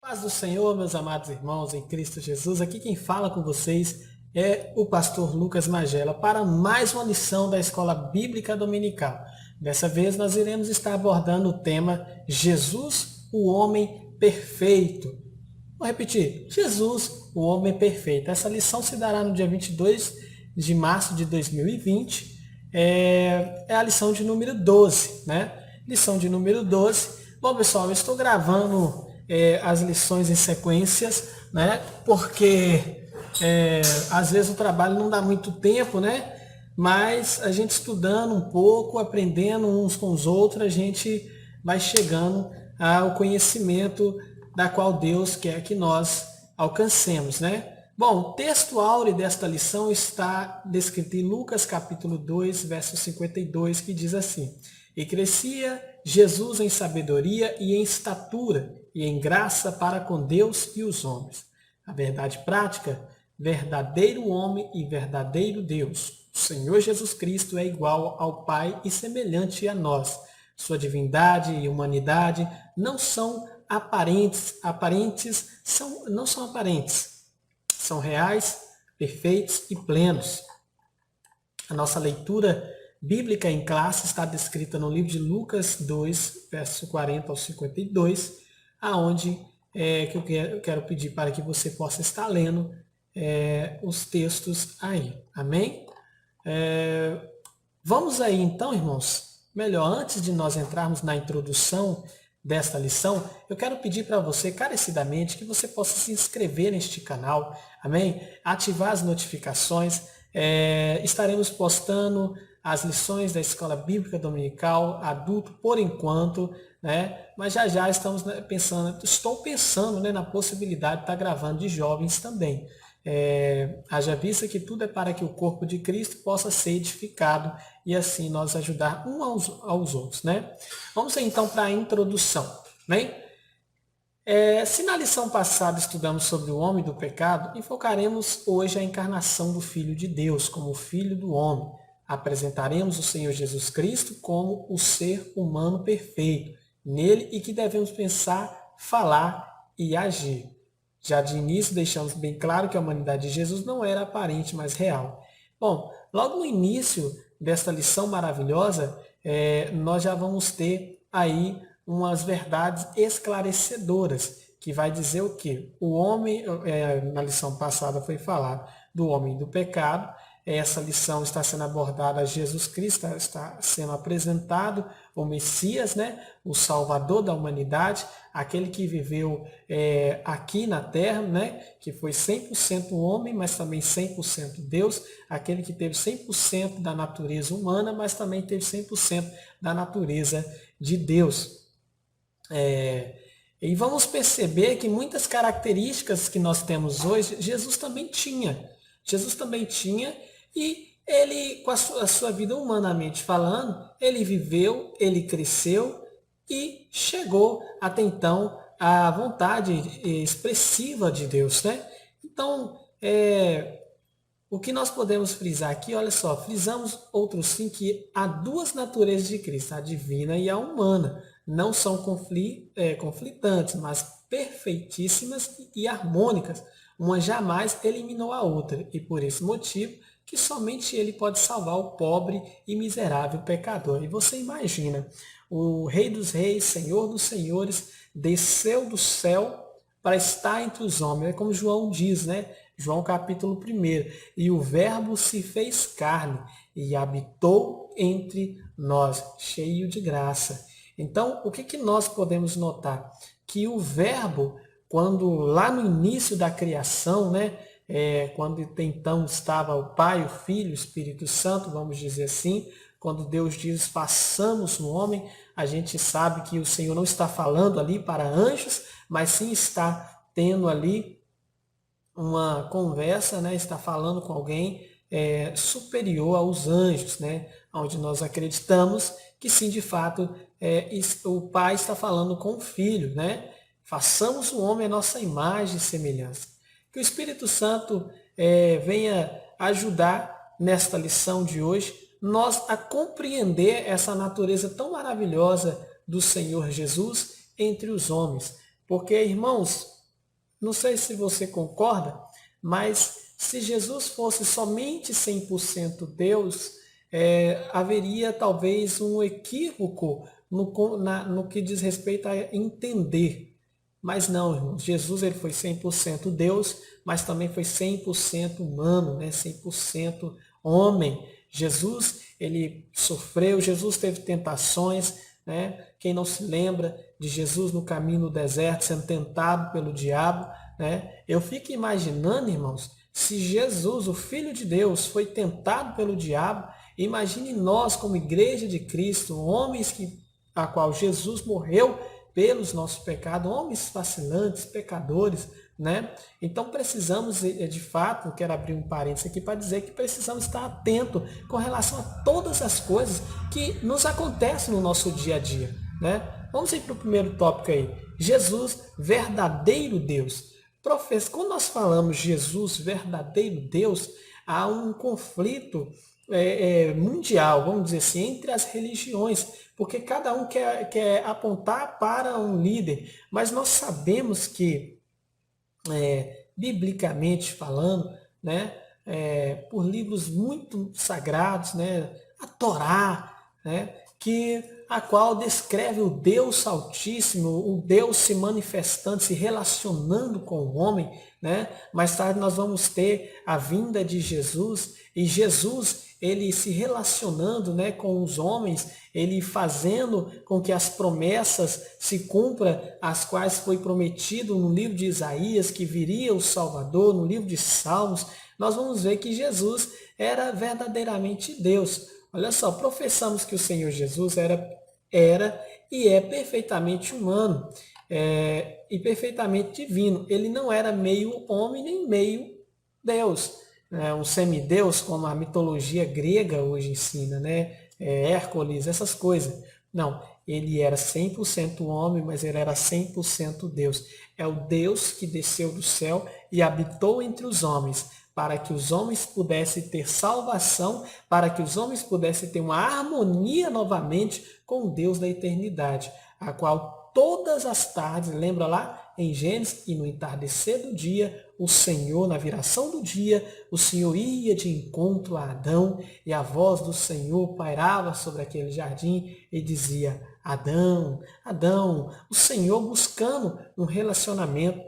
Paz do Senhor, meus amados irmãos em Cristo Jesus. Aqui quem fala com vocês é o pastor Lucas Magela para mais uma lição da Escola Bíblica Dominical. Dessa vez nós iremos estar abordando o tema Jesus, o homem perfeito. Vou repetir, Jesus, o homem perfeito. Essa lição se dará no dia 22 de março de 2020. É a lição de número 12, né? Lição de número 12. Bom, pessoal, eu estou gravando as lições em sequências, né? Porque às vezes o trabalho não dá muito tempo, né? Mas a gente estudando um pouco, aprendendo uns com os outros, a gente vai chegando ao conhecimento da qual Deus quer que nós alcancemos, né? Bom, o texto áureo desta lição está descrito em Lucas capítulo 2, verso 52, que diz assim: E crescia Jesus em sabedoria e em estatura e em graça para com Deus e os homens. A verdade prática, verdadeiro homem e verdadeiro Deus. O Senhor Jesus Cristo é igual ao Pai e semelhante a nós. Sua divindade e humanidade não são não são aparentes. São reais, perfeitos e plenos. A nossa leitura bíblica em classe está descrita no livro de Lucas 2, verso 40 ao 52, aonde que eu quero pedir para que você possa estar lendo os textos aí. Amém? Vamos aí então, irmãos. Melhor, antes de nós entrarmos na introdução desta lição, eu quero pedir para você carecidamente que você possa se inscrever neste canal, amém? Ativar as notificações. Estaremos postando as lições da Escola Bíblica Dominical adulto por enquanto, né? Mas já estamos estou pensando, né, na possibilidade de estar gravando de jovens também. Haja vista que tudo é para que o corpo de Cristo possa ser edificado e assim nós ajudar uns aos outros, né? Vamos então para a introdução, né? Se na lição passada estudamos sobre o homem do pecado, enfocaremos hoje a encarnação do Filho de Deus como o Filho do homem. Apresentaremos o Senhor Jesus Cristo como o ser humano perfeito, nele e que devemos pensar, falar e agir. Já de início deixamos bem claro que a humanidade de Jesus não era aparente, mas real. Bom, logo no início desta lição maravilhosa, nós já vamos ter aí umas verdades esclarecedoras, que vai dizer o quê? O homem, na lição passada foi falar do homem do pecado. Essa lição está sendo abordada, Jesus Cristo está sendo apresentado, o Messias, né? O Salvador da humanidade, aquele que viveu aqui na Terra, né? Que foi 100% homem, mas também 100% Deus, aquele que teve 100% da natureza humana, mas também teve 100% da natureza de Deus. E vamos perceber que muitas características que nós temos hoje, Jesus também tinha. Jesus também tinha. E ele, com a sua vida humanamente falando, ele viveu, ele cresceu e chegou até então à vontade expressiva de Deus, né? Então, o que nós podemos frisar aqui, olha só, frisamos outro sim que há duas naturezas de Cristo, a divina e a humana. Não são conflitantes, mas perfeitíssimas e harmônicas. Uma jamais eliminou a outra e por esse motivo que somente ele pode salvar o pobre e miserável pecador. E você imagina, o Rei dos Reis, Senhor dos Senhores, desceu do céu para estar entre os homens. É como João diz, né? João capítulo 1. E o Verbo se fez carne e habitou entre nós, cheio de graça. Então, o que nós podemos notar? Que o Verbo, quando lá no início da criação, né? Quando então estava o Pai, o Filho, o Espírito Santo, vamos dizer assim, quando Deus diz façamos no homem, a gente sabe que o Senhor não está falando ali para anjos, mas sim está tendo ali uma conversa, né? Está falando com alguém superior aos anjos, né? Onde nós acreditamos que sim, de fato, o Pai está falando com o Filho, né? Façamos o homem a nossa imagem e semelhança. Que o Espírito Santo venha ajudar nesta lição de hoje, nós a compreender essa natureza tão maravilhosa do Senhor Jesus entre os homens. Porque, irmãos, não sei se você concorda, mas se Jesus fosse somente 100% Deus, haveria talvez um equívoco no que diz respeito a entender. Mas não, irmãos, Jesus ele foi 100% Deus, mas também foi 100% humano, né? 100% homem. Jesus, ele sofreu, Jesus teve tentações, né? Quem não se lembra de Jesus no caminho no deserto, sendo tentado pelo diabo, né? Eu fico imaginando, irmãos, se Jesus, o Filho de Deus, foi tentado pelo diabo, imagine nós como igreja de Cristo, homens a qual Jesus morreu pelos nossos pecados, homens vacilantes, pecadores, né? Então precisamos, de fato, quero abrir um parênteses aqui para dizer que precisamos estar atento com relação a todas as coisas que nos acontecem no nosso dia a dia, né? Vamos ir para o primeiro tópico aí. Jesus, verdadeiro Deus. Quando nós falamos Jesus, verdadeiro Deus, há um conflito mundial, vamos dizer assim, entre as religiões, porque cada um quer apontar para um líder, mas nós sabemos que, biblicamente falando, né, por livros muito sagrados, né, a Torá, né, a qual descreve o Deus Altíssimo, o Deus se manifestando, se relacionando com o homem, né? Mais tarde nós vamos ter a vinda de Jesus, e Jesus, ele se relacionando, né, com os homens, ele fazendo com que as promessas se cumpram, as quais foi prometido no livro de Isaías, que viria o Salvador, no livro de Salmos. Nós vamos ver que Jesus era verdadeiramente Deus. Olha só, professamos que o Senhor Jesus era e é perfeitamente humano, e perfeitamente divino. Ele não era meio homem nem meio Deus, um semideus, como a mitologia grega hoje ensina, né? Hércules, essas coisas. Não, ele era 100% homem, mas ele era 100% Deus. É o Deus que desceu do céu e habitou entre os homens, para que os homens pudessem ter salvação, para que os homens pudessem ter uma harmonia novamente com o Deus da eternidade, a qual todas as tardes, lembra lá em Gênesis, e no entardecer do dia, o Senhor, na viração do dia, o Senhor ia de encontro a Adão, e a voz do Senhor pairava sobre aquele jardim e dizia: Adão, Adão, o Senhor buscando um relacionamento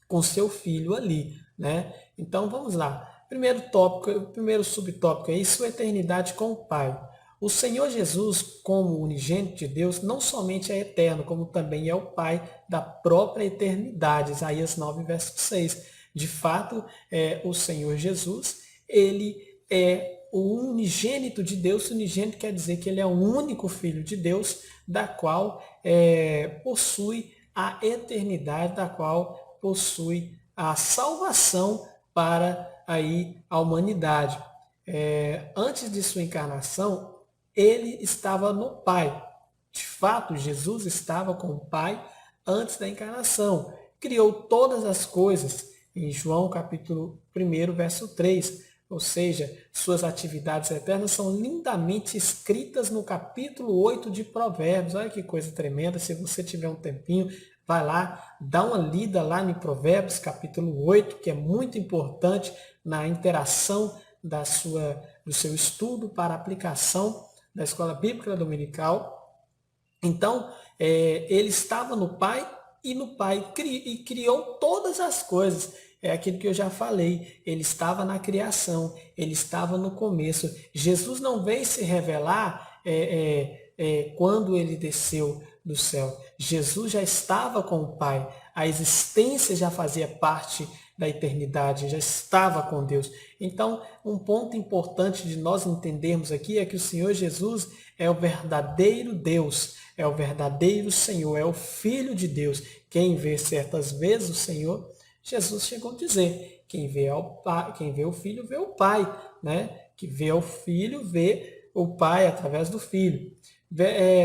com seu filho ali, né? Então vamos lá. Primeiro tópico, primeiro subtópico aí, sua eternidade com o Pai. O Senhor Jesus, como unigênito de Deus, não somente é eterno, como também é o Pai da própria eternidade. Isaías 9, verso 6. De fato, o Senhor Jesus, ele é o unigênito de Deus. Unigênito quer dizer que ele é o único Filho de Deus, da qual possui a eternidade, da qual possui a salvação para aí a humanidade. Antes de sua encarnação, ele estava no Pai. De fato, Jesus estava com o Pai antes da encarnação. Criou todas as coisas, em João capítulo 1, verso 3. Ou seja, suas atividades eternas são lindamente escritas no capítulo 8 de Provérbios. Olha que coisa tremenda, se você tiver um tempinho, vai lá, dá uma lida lá em Provérbios, capítulo 8, que é muito importante na interação do seu estudo para a aplicação da escola bíblica dominical. Então, ele estava no Pai e no Pai criou todas as coisas. É aquilo que eu já falei. Ele estava na criação, ele estava no começo. Jesus não veio se revelar quando ele desceu do céu. Jesus já estava com o Pai. A existência já fazia parte da eternidade, já estava com Deus. Então, um ponto importante de nós entendermos aqui é que o Senhor Jesus é o verdadeiro Deus, é o verdadeiro Senhor, é o Filho de Deus. Quem vê certas vezes o Senhor, Jesus chegou a dizer, quem vê o Filho vê o Pai, né? Que vê o Filho vê o Pai através do Filho.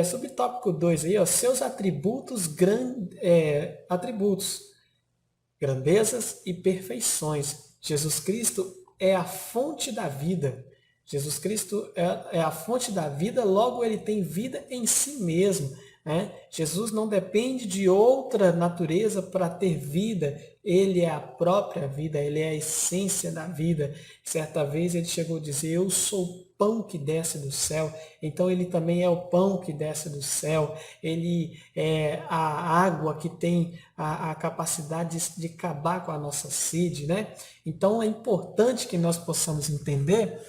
Subtópico 2 aí, ó, seus atributos, grandezas e perfeições. Jesus Cristo é a fonte da vida. Jesus Cristo é a fonte da vida, logo ele tem vida em si mesmo. né? Jesus não depende de outra natureza para ter vida. Ele é a própria vida, ele é a essência da vida. Certa vez ele chegou a dizer: eu sou o pão que desce do céu. Então ele também é o pão que desce do céu. Ele é a água que tem a capacidade de acabar com a nossa sede, né? Então é importante que nós possamos entender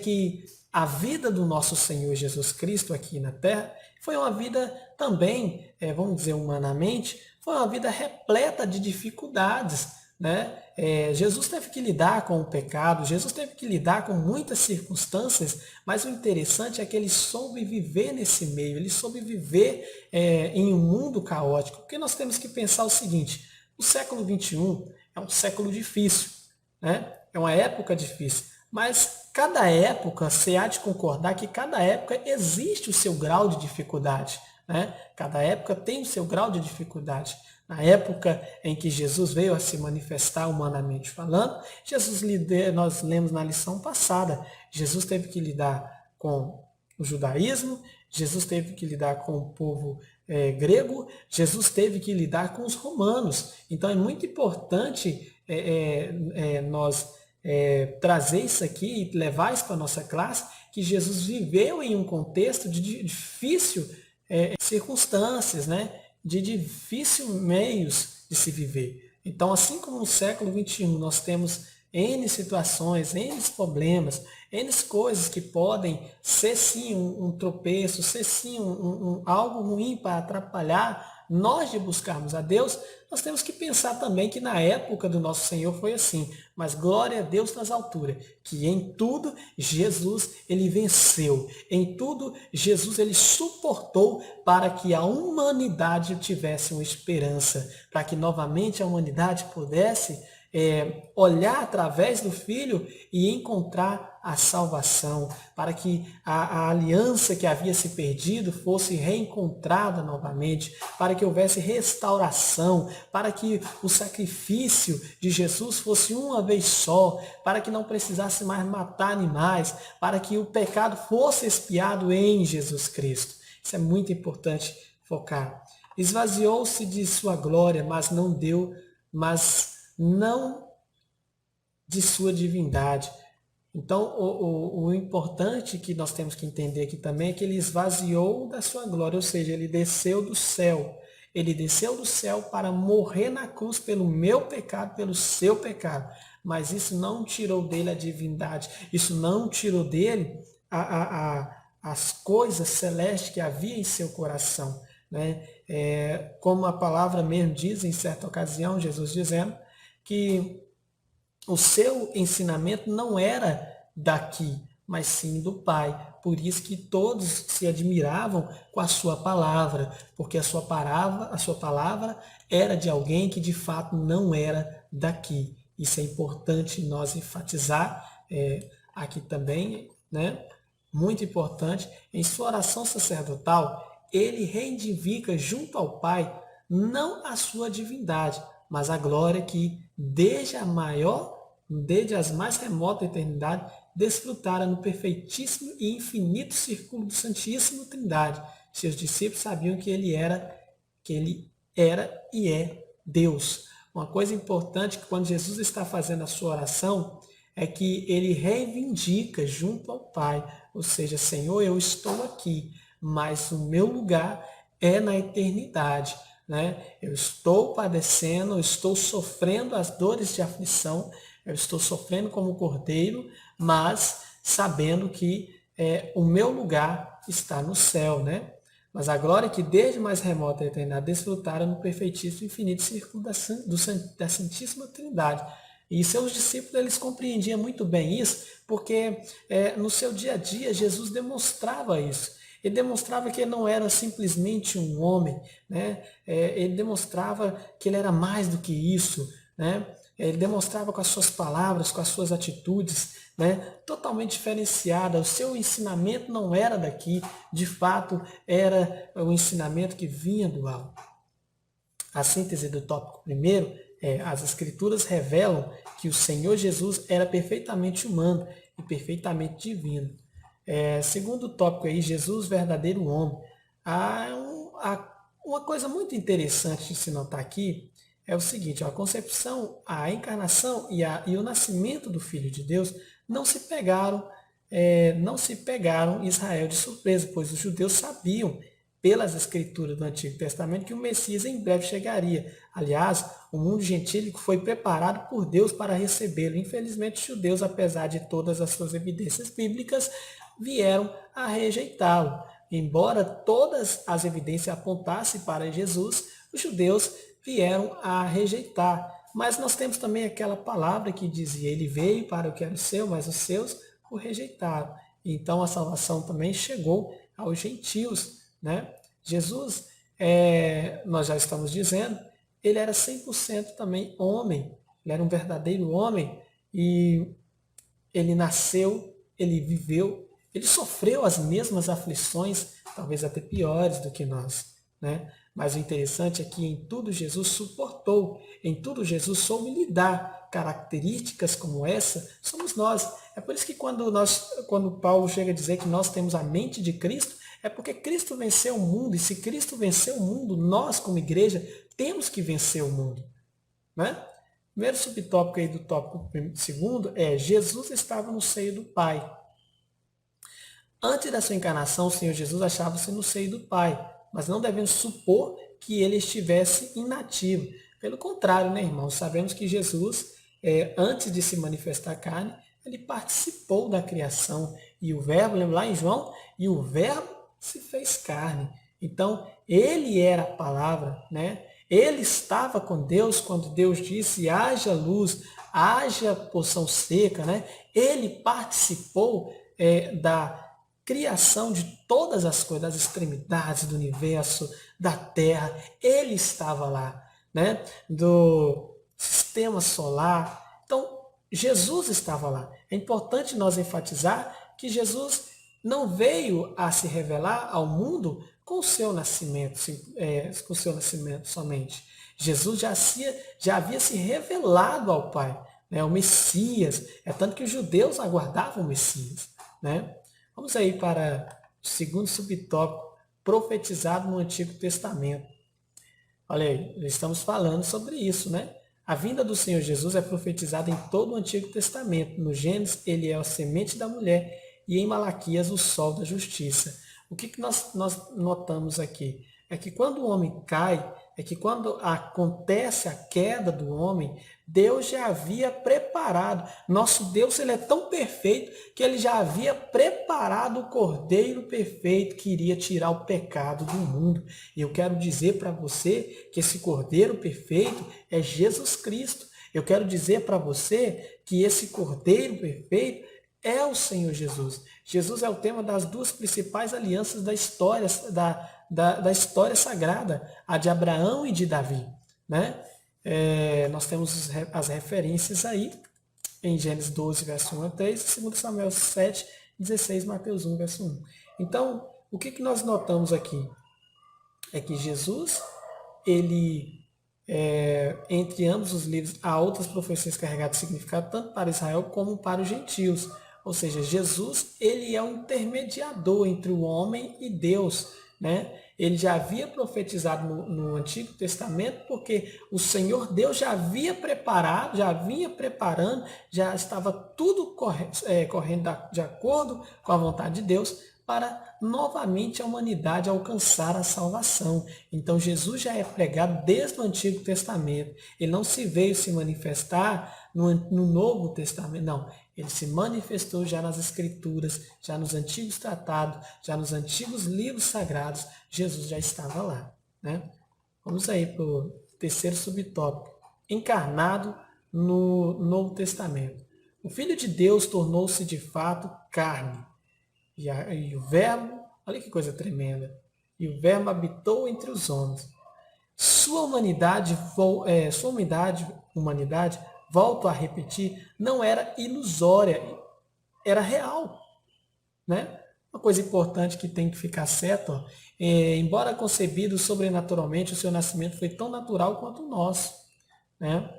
que a vida do nosso Senhor Jesus Cristo aqui na Terra foi uma vida também, vamos dizer humanamente, foi uma vida repleta de dificuldades, né? Jesus teve que lidar com o pecado, Jesus teve que lidar com muitas circunstâncias, mas o interessante é que ele soube viver nesse meio, ele soube viver em um mundo caótico, porque nós temos que pensar o seguinte: o século XXI é um século difícil, né? É uma época difícil, mas cada época, você há de concordar que cada época existe o seu grau de dificuldade, né? Cada época tem o seu grau de dificuldade. Na época em que Jesus veio a se manifestar humanamente falando, nós lemos na lição passada, Jesus teve que lidar com o judaísmo, Jesus teve que lidar com o povo grego, Jesus teve que lidar com os romanos. Então é muito importante nós trazer isso aqui e levar isso para a nossa classe, que Jesus viveu em um contexto de difícil circunstâncias, né? De difícil meios de se viver. Então, assim como no século XXI nós temos N situações, N problemas, N coisas que podem ser sim um tropeço, ser sim algo ruim para atrapalhar nós de buscarmos a Deus, nós temos que pensar também que na época do nosso Senhor foi assim. Mas glória a Deus nas alturas, que em tudo Jesus ele venceu. Em tudo Jesus ele suportou para que a humanidade tivesse uma esperança, para que novamente a humanidade pudesse olhar através do Filho e encontrar a salvação, para que a aliança que havia se perdido fosse reencontrada novamente, para que houvesse restauração, para que o sacrifício de Jesus fosse uma vez só, para que não precisasse mais matar animais, para que o pecado fosse expiado em Jesus Cristo. Isso é muito importante focar. Esvaziou-se de sua glória, mas não de sua divindade. Então, o importante que nós temos que entender aqui também é que ele esvaziou da sua glória, ou seja, ele desceu do céu. Ele desceu do céu para morrer na cruz pelo meu pecado, pelo seu pecado. Mas isso não tirou dele a divindade, isso não tirou dele as coisas celestes que havia em seu coração, né? Como a palavra mesmo diz em certa ocasião, Jesus dizendo que o seu ensinamento não era daqui, mas sim do Pai. Por isso que todos se admiravam com a sua palavra, porque a sua palavra era de alguém que de fato não era daqui. Isso é importante nós enfatizar aqui também, né? Muito importante. Em sua oração sacerdotal, ele reivindica junto ao Pai não a sua divindade, mas a glória que desde as mais remotas eternidades, desfrutara no perfeitíssimo e infinito círculo do Santíssimo Trindade. Seus discípulos sabiam que ele era e é Deus. Uma coisa importante que quando Jesus está fazendo a sua oração é que ele reivindica junto ao Pai, ou seja, Senhor, eu estou aqui, mas o meu lugar é na eternidade. Né? Eu estou padecendo, eu estou sofrendo as dores de aflição, eu estou sofrendo como cordeiro, mas sabendo que o meu lugar está no céu, né? Mas a glória que desde mais remota eternidade desfrutaram no perfeitíssimo e infinito círculo da Santíssima Trindade. E seus discípulos, eles compreendiam muito bem isso, porque no seu dia a dia Jesus demonstrava isso. Ele demonstrava que ele não era simplesmente um homem, né? Ele demonstrava que ele era mais do que isso, né? Ele demonstrava com as suas palavras, com as suas atitudes, né? Totalmente diferenciada. O seu ensinamento não era daqui, de fato era o ensinamento que vinha do alto. A síntese do tópico primeiro as Escrituras revelam que o Senhor Jesus era perfeitamente humano e perfeitamente divino. Segundo tópico aí, Jesus, verdadeiro homem. Uma coisa muito interessante de se notar aqui é o seguinte, ó, a concepção, a encarnação e o nascimento do Filho de Deus não se pegaram Israel de surpresa, pois os judeus sabiam pelas escrituras do Antigo Testamento que o Messias em breve chegaria. Aliás, o mundo gentílico foi preparado por Deus para recebê-lo. Infelizmente, os judeus, apesar de todas as suas evidências bíblicas, vieram a rejeitá-lo. Embora todas as evidências apontassem para Jesus, os judeus vieram a rejeitar. Mas nós temos também aquela palavra que dizia, ele veio para o que era o seu, mas os seus o rejeitaram. Então a salvação também chegou aos gentios, né? Jesus, nós já estamos dizendo, ele era 100% também homem, ele era um verdadeiro homem e ele nasceu, ele viveu, ele sofreu as mesmas aflições, talvez até piores do que nós, né? Mas o interessante é que em tudo Jesus suportou, em tudo Jesus soube lidar. Características como essa somos nós. É por isso que quando Paulo chega a dizer que nós temos a mente de Cristo, é porque Cristo venceu o mundo, e se Cristo venceu o mundo, nós como igreja temos que vencer o mundo, né? Primeiro subtópico aí do tópico segundo é Jesus estava no seio do Pai. Antes da sua encarnação, o Senhor Jesus achava-se no seio do Pai, mas não devemos supor que ele estivesse inativo. Pelo contrário, né, irmãos? Sabemos que Jesus, antes de se manifestar carne, ele participou da criação. E o verbo, lembra lá em João? E o verbo se fez carne. Então, ele era a palavra, né? Ele estava com Deus quando Deus disse, haja luz, haja porção seca, né? Ele participou da criação de todas as coisas, das extremidades do universo, da Terra. Ele estava lá, né? Do sistema solar. Então, Jesus estava lá. É importante nós enfatizar que Jesus não veio a se revelar ao mundo com o seu nascimento, com o seu nascimento somente. Jesus já havia se revelado ao Pai, né? O Messias. É tanto que os judeus aguardavam o Messias, né? Vamos aí para o segundo subtópico, profetizado no Antigo Testamento. Olha aí, estamos falando sobre isso, né? A vinda do Senhor Jesus é profetizada em todo o Antigo Testamento. No Gênesis, ele é a semente da mulher e em Malaquias, o sol da justiça. O que nós notamos aqui? É que quando o homem cai, é que quando acontece a queda do homem, Deus já havia preparado. Nosso Deus, ele é tão perfeito que ele já havia preparado o Cordeiro perfeito que iria tirar o pecado do mundo. E eu quero dizer para você que esse Cordeiro perfeito é Jesus Cristo. Eu quero dizer para você que esse Cordeiro perfeito é o Senhor Jesus. Jesus é o tema das duas principais alianças da história, da história sagrada, a de Abraão e de Davi, né? Nós temos as referências aí em Gênesis 12, verso 1 a 3, e 2 Samuel 7, 16, Mateus 1, verso 1. Então, o que nós notamos aqui? É que Jesus, entre ambos os livros, há outras profecias carregadas de significado, tanto para Israel como para os gentios. Ou seja, Jesus, ele é um intermediador entre o homem e Deus, né? Ele já havia profetizado no Antigo Testamento, porque o Senhor Deus já havia preparado, já vinha preparando, já estava tudo correndo de acordo com a vontade de Deus, para novamente a humanidade alcançar a salvação. Então Jesus já é pregado desde o Antigo Testamento. Ele não se veio se manifestar no Novo Testamento, não. Ele se manifestou já nas Escrituras, já nos antigos tratados, já nos antigos livros sagrados. Jesus já estava lá, né? Vamos aí para o terceiro subtópico. Encarnado no Novo Testamento. O Filho de Deus tornou-se de fato carne. E o Verbo, olha que coisa tremenda, e o Verbo habitou entre os homens. Sua humanidade, volto a repetir, não era ilusória, era real, né? Uma coisa importante que tem que ficar certa, embora concebido sobrenaturalmente, o seu nascimento foi tão natural quanto o nosso, né?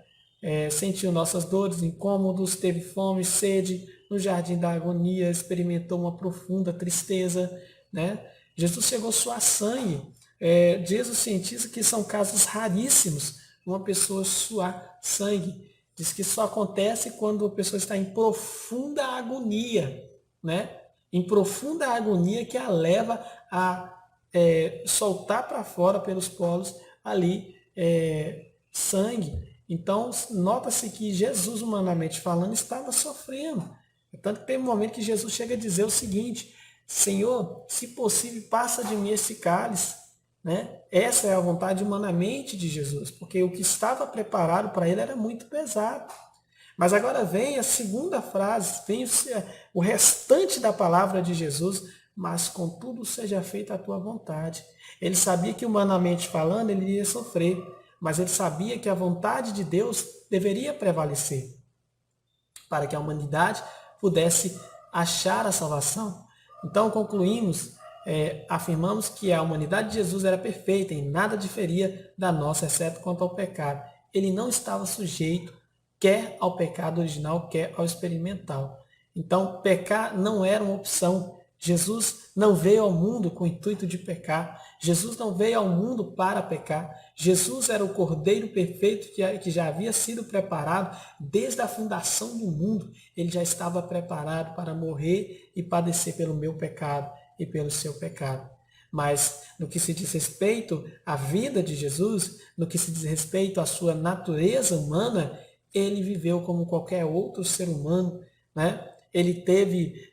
Sentiu nossas dores, incômodos, teve fome, sede, no jardim da agonia, experimentou uma profunda tristeza, né? Jesus chegou a suar sangue. Diz os cientistas que são casos raríssimos uma pessoa suar sangue. Diz que só acontece quando a pessoa está em profunda agonia, né? Em profunda agonia que a leva a soltar para fora pelos poros ali sangue. Então, nota-se que Jesus, humanamente falando, estava sofrendo. Tanto que tem um momento que Jesus chega a dizer o seguinte: Senhor, se possível, passa de mim esse cálice. Né? Essa é a vontade humanamente de Jesus, porque o que estava preparado para ele era muito pesado. Mas agora vem a segunda frase, vem o restante da palavra de Jesus: mas contudo seja feita a tua vontade. Ele sabia que humanamente falando ele iria sofrer, mas ele sabia que a vontade de Deus deveria prevalecer para que a humanidade pudesse achar a salvação. Então concluímos, afirmamos que a humanidade de Jesus era perfeita, em nada diferia da nossa, exceto quanto ao pecado. Ele não estava sujeito quer ao pecado original, quer ao experimental. Então, pecar não era uma opção. Jesus não veio ao mundo com o intuito de pecar. Jesus não veio ao mundo para pecar. Jesus era o Cordeiro perfeito que já havia sido preparado desde a fundação do mundo. Ele já estava preparado para morrer e padecer pelo meu pecado e pelo seu pecado. Mas no que se diz respeito à vida de Jesus, no que se diz respeito à sua natureza humana, ele viveu como qualquer outro ser humano, né? Ele teve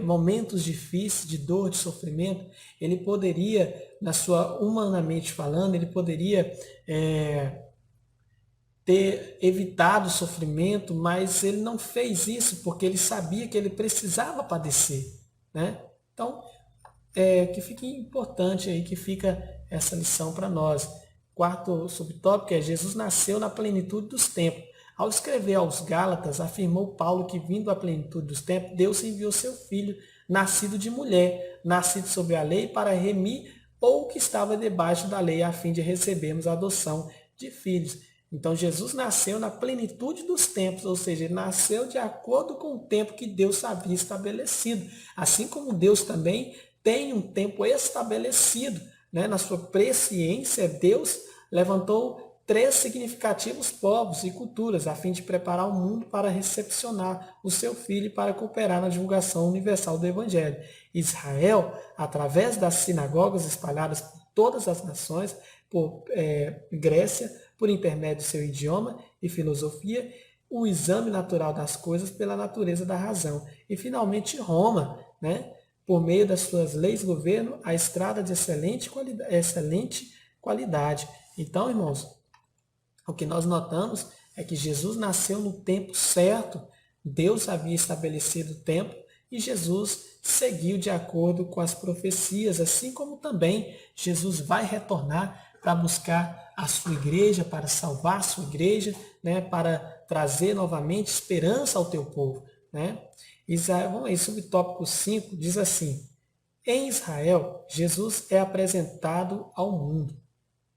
momentos difíceis de dor, de sofrimento. Ele poderia, humanamente falando, ele poderia ter evitado o sofrimento, mas ele não fez isso porque ele sabia que ele precisava padecer, né? Então, que fique importante aí, que fica essa lição para nós. Quarto subtópico é: Jesus nasceu na plenitude dos tempos. Ao escrever aos Gálatas, afirmou Paulo que, vindo à plenitude dos tempos, Deus enviou seu Filho, nascido de mulher, nascido sob a lei, para remir ou que estava debaixo da lei, a fim de recebermos a adoção de filhos. Então, Jesus nasceu na plenitude dos tempos, ou seja, ele nasceu de acordo com o tempo que Deus havia estabelecido. Assim como Deus também tem um tempo estabelecido, né? Na sua presciência, Deus levantou 3 significativos povos e culturas, a fim de preparar o mundo para recepcionar o seu Filho e para cooperar na divulgação universal do Evangelho. Israel, através das sinagogas espalhadas por todas as nações, por Grécia, por intermédio do seu idioma e filosofia, o exame natural das coisas pela natureza da razão. E, finalmente, Roma, né? Por meio das suas leis, governo, a estrada de excelente qualidade. Então, irmãos, o que nós notamos é que Jesus nasceu no tempo certo. Deus havia estabelecido o tempo e Jesus seguiu de acordo com as profecias, assim como também Jesus vai retornar para buscar a sua igreja, para salvar a sua igreja, né, para trazer novamente esperança ao teu povo, né? Vamos aí, subtópico 5 diz assim: em Israel, Jesus é apresentado ao mundo.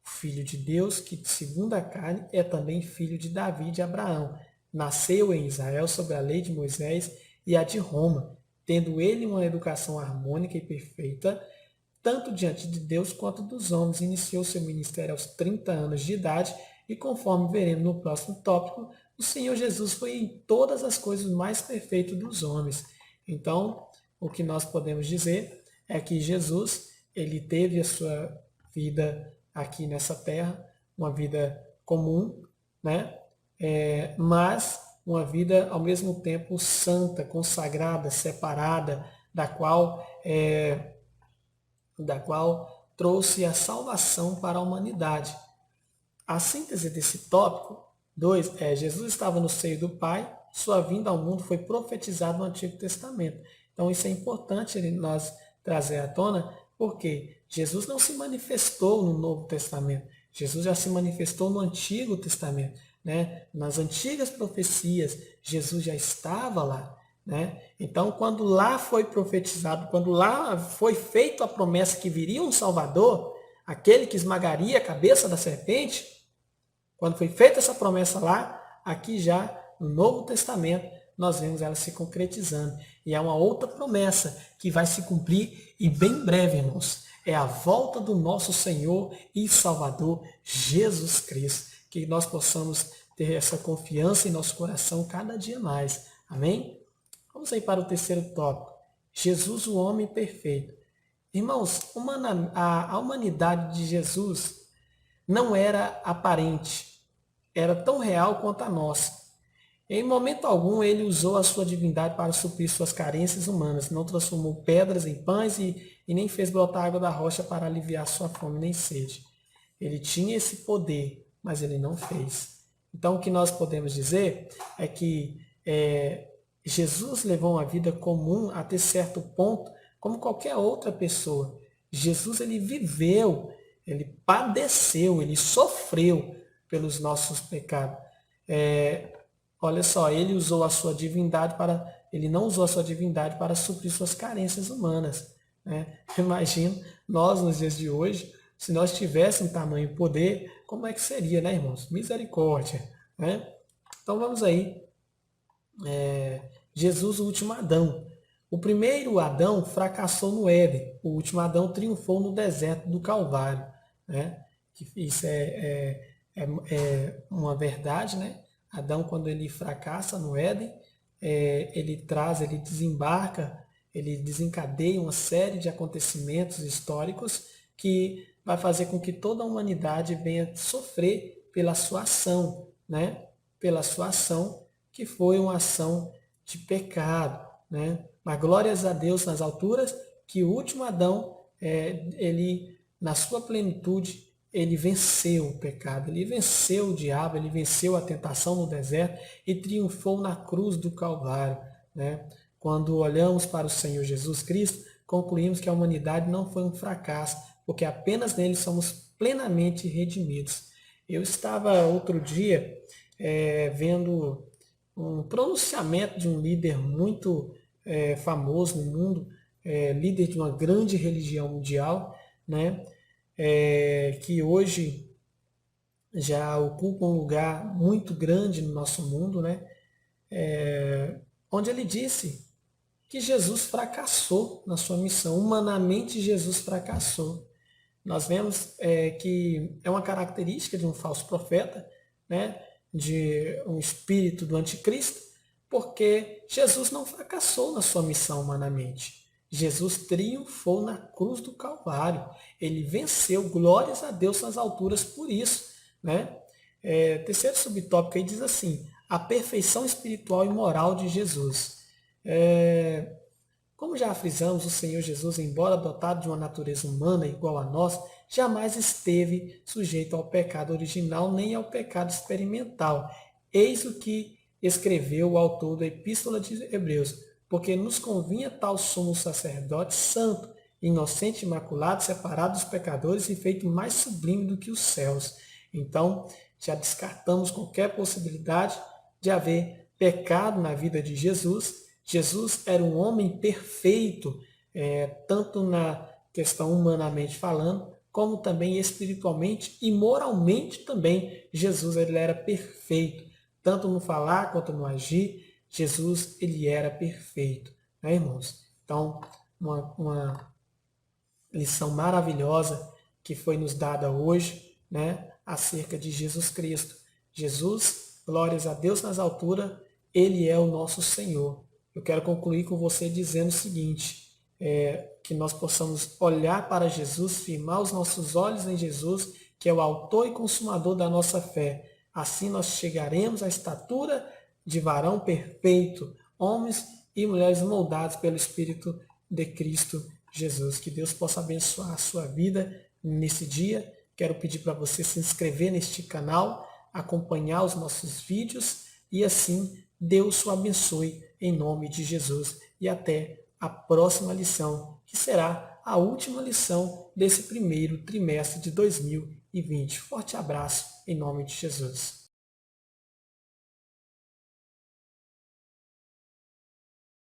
O Filho de Deus, que segundo a carne é também filho de Davi e de Abraão. Nasceu em Israel sob a lei de Moisés e a de Roma, tendo ele uma educação harmônica e perfeita, tanto diante de Deus quanto dos homens. Iniciou seu ministério aos 30 anos de idade e, conforme veremos no próximo tópico, o Senhor Jesus foi em todas as coisas mais perfeito dos homens. Então, o que nós podemos dizer é que Jesus, ele teve a sua vida aqui nessa terra, uma vida comum, né? Mas uma vida ao mesmo tempo santa, consagrada, separada, da qual trouxe a salvação para a humanidade. A síntese desse tópico 2 é: Jesus estava no seio do Pai, sua vinda ao mundo foi profetizada no Antigo Testamento. Então isso é importante nós trazer à tona, porque Jesus não se manifestou no Novo Testamento. Jesus já se manifestou no Antigo Testamento, né? Nas antigas profecias, Jesus já estava lá, né? Então, quando lá foi profetizado, quando lá foi feita a promessa que viria um Salvador, aquele que esmagaria a cabeça da serpente, quando foi feita essa promessa lá, aqui já no Novo Testamento, nós vemos ela se concretizando. E é uma outra promessa que vai se cumprir e bem breve, irmãos. É a volta do nosso Senhor e Salvador Jesus Cristo. Que nós possamos ter essa confiança em nosso coração cada dia mais. Amém? Vamos aí para o terceiro tópico. Jesus, o homem perfeito. Irmãos, a humanidade de Jesus não era aparente, era tão real quanto a nossa. Em momento algum ele usou a sua divindade para suprir suas carências humanas, não transformou pedras em pães e nem fez brotar água da rocha para aliviar sua fome nem sede. Ele tinha esse poder, mas ele não fez. Então o que nós podemos dizer é que Jesus levou uma vida comum até certo ponto, como qualquer outra pessoa. Jesus ele viveu, ele padeceu, ele sofreu pelos nossos pecados. Olha só, ele não usou a sua divindade para suprir suas carências humanas. Né? Imagina nós nos dias de hoje, se nós tivéssemos tamanho poder, como é que seria, né, irmãos? Misericórdia. Né? Então vamos aí. Jesus, o último Adão. O primeiro Adão fracassou no Éden. O último Adão triunfou no deserto do Calvário. Né? Isso é uma verdade, né? Adão, quando ele fracassa no Éden, ele desembarca, ele desencadeia uma série de acontecimentos históricos que vai fazer com que toda a humanidade venha sofrer pela sua ação, né? Pela sua ação, que foi uma ação de pecado, né? Mas glórias a Deus nas alturas, que o último Adão, ele, na sua plenitude, ele venceu o pecado, ele venceu o diabo, ele venceu a tentação no deserto e triunfou na cruz do Calvário. Né? Quando olhamos para o Senhor Jesus Cristo, concluímos que a humanidade não foi um fracasso, porque apenas nele somos plenamente redimidos. Eu estava outro dia vendo um pronunciamento de um líder muito famoso no mundo, líder de uma grande religião mundial, né? Que hoje já ocupa um lugar muito grande no nosso mundo, né? Onde ele disse que Jesus fracassou na sua missão. Humanamente, Jesus fracassou. Nós vemos que é uma característica de um falso profeta, né? De um espírito do anticristo, porque Jesus não fracassou na sua missão humanamente. Jesus triunfou na cruz do Calvário. Ele venceu, glórias a Deus nas alturas por isso. Né? Terceiro subtópico aí diz assim, a perfeição espiritual e moral de Jesus. Como já frisamos, o Senhor Jesus, embora dotado de uma natureza humana igual a nós, jamais esteve sujeito ao pecado original nem ao pecado experimental. Eis o que escreveu o autor da Epístola de Hebreus, porque nos convinha tal sumo sacerdote santo, inocente, imaculado, separado dos pecadores e feito mais sublime do que os céus. Então, já descartamos qualquer possibilidade de haver pecado na vida de Jesus. Jesus era um homem perfeito, tanto na questão humanamente falando, como também espiritualmente e moralmente também. Jesus ele era perfeito, tanto no falar quanto no agir. Jesus ele era perfeito, né, irmãos? Então, uma lição maravilhosa que foi nos dada hoje, né, acerca de Jesus Cristo. Jesus, glórias a Deus nas alturas, ele é o nosso Senhor. Eu quero concluir com você dizendo o seguinte, que nós possamos olhar para Jesus, firmar os nossos olhos em Jesus, que é o autor e consumador da nossa fé. Assim nós chegaremos à estatura de varão perfeito, homens e mulheres moldados pelo Espírito de Cristo Jesus. Que Deus possa abençoar a sua vida nesse dia. Quero pedir para você se inscrever neste canal, acompanhar os nossos vídeos e assim Deus o abençoe em nome de Jesus. E até a próxima lição, que será a última lição desse primeiro trimestre de 2020. Forte abraço em nome de Jesus.